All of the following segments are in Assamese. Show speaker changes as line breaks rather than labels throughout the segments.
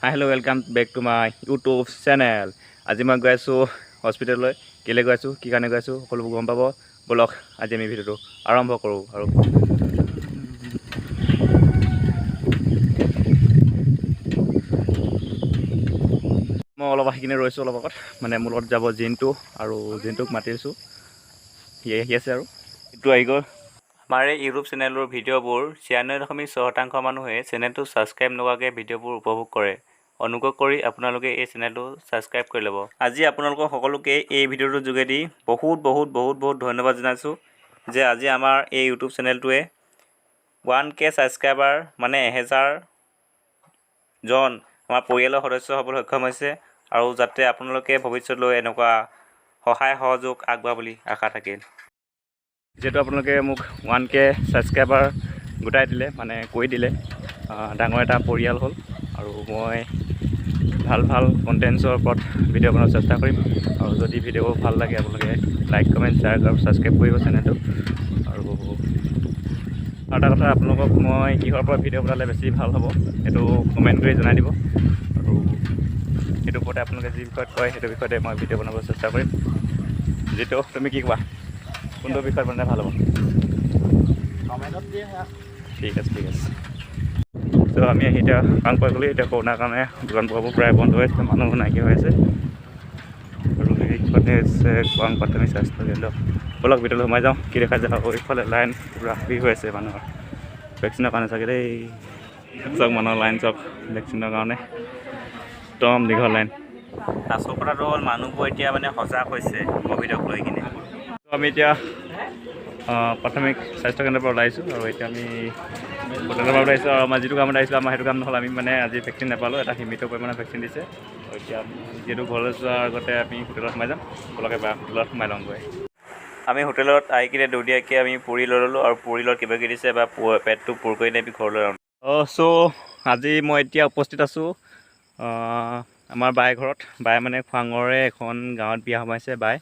High hello' welcome back to my YouTube channel. আজি মই গৈ আছোঁ হস্পিটেললৈ। কেলৈ গৈ আছোঁ, কি কাৰণে গৈ আছোঁ, সকলোবোৰ গম পাব। ব'লক আজি আমি ভিডিঅ'টো আৰম্ভ কৰোঁ। আৰু মই অলপ আহি কিনে ৰৈছোঁ অলপ আগত, মানে মোৰ লগত যাব জিনটো, আৰু জিনটোক মাতিছোঁ, সি আহি আছে আৰু এইটো আহি গ'ল। আমাৰ এই ইউটিউব চেনেলৰ ভিডিঅ'বোৰ 96.6% মানুহে চেনেলটো ছাবস্ক্ৰাইব নকৰাকৈ ভিডিঅ'বোৰ উপভোগ কৰে। অনুগ্ৰহ কৰি আপোনালোকে এই চেনেলটো ছাবস্ক্ৰাইব কৰি ল'ব। আজি আপোনালোকক সকলোকে এই ভিডিঅ'টোৰ যোগেদি বহুত ধন্যবাদ জনাইছোঁ যে আজি আমাৰ এই ইউটিউব চেনেলটোৱে 1K ছাবস্ক্ৰাইবাৰ মানে 1000জন আমাৰ পৰিয়ালৰ সদস্য হ'বলৈ সক্ষম হৈছে, আৰু যাতে আপোনালোকে ভৱিষ্যতলৈ এনেকুৱা সহায় সহযোগ আগবঢ়াব বুলি আশা থাকিল। যিহেতু আপোনালোকে মোক 1K ছাবস্ক্ৰাইবাৰ গোটাই দিলে, মানে কৰি দিলে, ডাঙৰ এটা পৰিয়াল হ'ল, আৰু মই ভাল কণ্টেণ্টছৰ ওপৰত ভিডিঅ' বনোৱাৰ চেষ্টা কৰিম। আৰু যদি ভিডিঅ'বোৰ ভাল লাগে আপোনালোকে লাইক কমেণ্ট শ্বেয়াৰ আৰু ছাবস্ক্ৰাইব কৰিব চেনেলটো। আৰু এটা কথা, আপোনালোকক মই কিহৰ পৰা ভিডিঅ' বনালে বেছি ভাল হ'ব সেইটো কমেণ্ট কৰি জনাই দিব, আৰু সেইটোৰ ওপৰতে আপোনালোকে যি বিষয়ত কয় সেইটো বিষয়তে মই ভিডিঅ' বনাবলৈ চেষ্টা কৰিম। যিটো তুমি কি কোৱা, কোনটো বিষয়ত বনালে ভাল হ'ব? ঠিক আছে। তো আমি এতিয়া কাম পাই গ'লো। এতিয়া কৰোণাৰ কাৰণে দোকান পোহাৰবোৰ প্ৰায় বন্ধ হৈ আছে, মানুহ নাইকিয়া হৈ আছে, আৰু এইখনে হৈছে গৰম প্ৰাথমিক স্বাস্থ্য কেন্দ্ৰ। ব'লক ভিতৰলৈ সোমাই যাওঁ, কি দেখা যায়। আকৌ এইফালে লাইন পূৰা ভিৰ হৈ আছে মানুহৰ ভেকচিনৰ কাৰণে চাগে দেই। চব মানুহৰ লাইন, চব ভেকচিনৰ কাৰণে একদম দীঘল লাইন। আচল কথাটো হ'ল মানুহবোৰ এতিয়া মানে সজাগ হৈছে ক'ভিডক লৈ কিনে। আমি এতিয়া প্ৰাথমিক স্বাস্থ্যকেন্দ্ৰৰ পৰা ওলাইছোঁ, আৰু এতিয়া আমি হোটেলৰ পৰা ওলাইছোঁ। আৰু আমাৰ যিটো কামত আহিছিলোঁ আমাৰ সেইটো কাম নহ'ল। আমি মানে আজি ভেকচিন নাপালোঁ, এটা সীমিত পৰিমাণৰ ভেকচিন দিছে। আৰু এতিয়া যিহেতু ঘৰলৈ যোৱাৰ আগতে আমি হোটেলত সোমাই যাম, ব'লকে বা হোটেলত সোমাই লওঁগৈ। আমি হোটেলত আহি কিনে দৌৰিয়াকৈ আমি পুৰি লৈ ল'লোঁ, আৰু পুৰি লৈ কিবা কিবি দিছে বা পেটটো পুৰ কৰি আমি ঘৰলৈ আনো। আজি মই এতিয়া উপস্থিত আছোঁ আমাৰ বাই ঘৰত। বাই মানে খোৱাঙৰে এখন গাঁৱত বিয়া সোমাইছে বাই,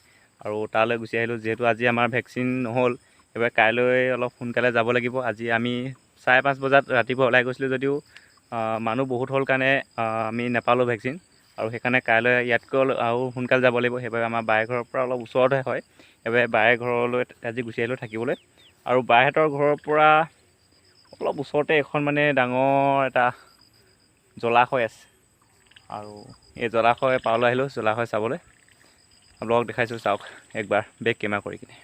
আৰু তালৈ গুচি আহিলোঁ। যিহেতু আজি আমাৰ ভেকচিন নহ'ল, সেইবাবে কাইলৈ অলপ সোনকালে যাব লাগিব। আজি আমি 5:30 বজাত ৰাতিপুৱা ওলাই গৈছিলোঁ যদিও মানুহ বহুত হ'ল কাৰণে আমি নাপালোঁ ভেকচিন, আৰু সেইকাৰণে কাইলৈ ইয়াতকৈ আৰু সোনকালে যাব লাগিব। সেইবাবে আমাৰ বাই ঘৰৰ পৰা অলপ ওচৰতে হয়, সেইবাবে বাই ঘৰলৈ আজি গুচি আহিলোঁ থাকিবলৈ। আৰু বাইহঁতৰ ঘৰৰ পৰা অলপ ওচৰতে এখন মানে ডাঙৰ এটা জলাশয় আছে, আৰু এই জলাশয় পাৰলৈ আহিলোঁ জলাশয় চাবলৈ। আপোনালোকক দেখাইছোঁ, চাওক একবাৰ বেক কেমেৰা কৰি কিনে।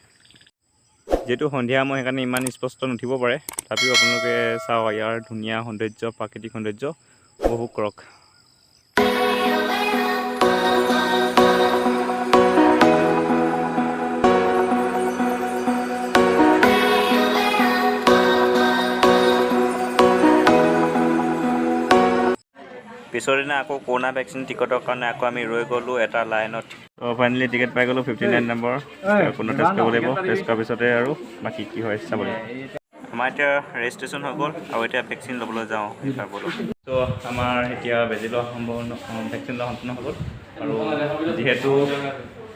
যিহেতু সন্ধিয়া মই সেইকাৰণে ইমান স্পষ্ট নুঠিব পাৰে, তথাপিও আপোনালোকে চাওক ইয়াৰ ধুনীয়া সৌন্দৰ্য, প্ৰাকৃতিক সৌন্দৰ্য উপভোগ কৰক। পিছৰ দিনা আকৌ কৰোণা ভেকচিন টিকটৰ কাৰণে আকৌ আমি ৰৈ গ'লোঁ এটা লাইনত। ফাইনেলি টিকেট পাই গ'লোঁ 59 নম্বৰ। কোনো টেষ্ট কৰিব লাগিব, টেষ্ট কৰাৰ পিছতে আৰু বাকী কি হয় চাব লাগিব। আমাৰ এতিয়া ৰেজিষ্ট্ৰেশ্যন হৈ গ'ল, আৰু এতিয়া ভেকচিন ল'বলৈ যাওঁ। তো আমাৰ এতিয়া বেজি লোৱা ভেকচিন লোৱা সম্পূৰ্ণ হৈ গ'ল, আৰু যিহেতু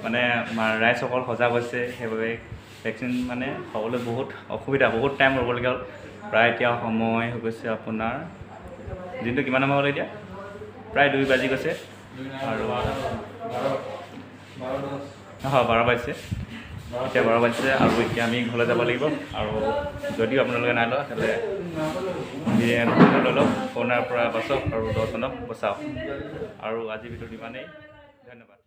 মানে আমাৰ ৰাইজসকল সজাগ হৈছে, সেইবাবে ভেকচিন মানে পাবলৈ বহুত অসুবিধা, বহুত টাইম ৰ'বলগীয়া হ'ল। প্ৰায় এতিয়া সময় হৈ গৈছে আপোনাৰ দিনটো কিমান সময় হ'ল এতিয়া, প্ৰায় 2 বাজি গৈছে, আৰু 12 বাজিছে। এতিয়া 12 বাজিছে, আৰু এতিয়া আমি ঘৰলৈ যাব লাগিব। আৰু যদিও আপোনালোকে নাই লোৱা তেন্তে লৈ লওক, কৰোণাৰ পৰা বাচক আৰু 10জনক বচাওক। আৰু আজি ভিডিঅ'টো ইমানেই, ধন্যবাদ।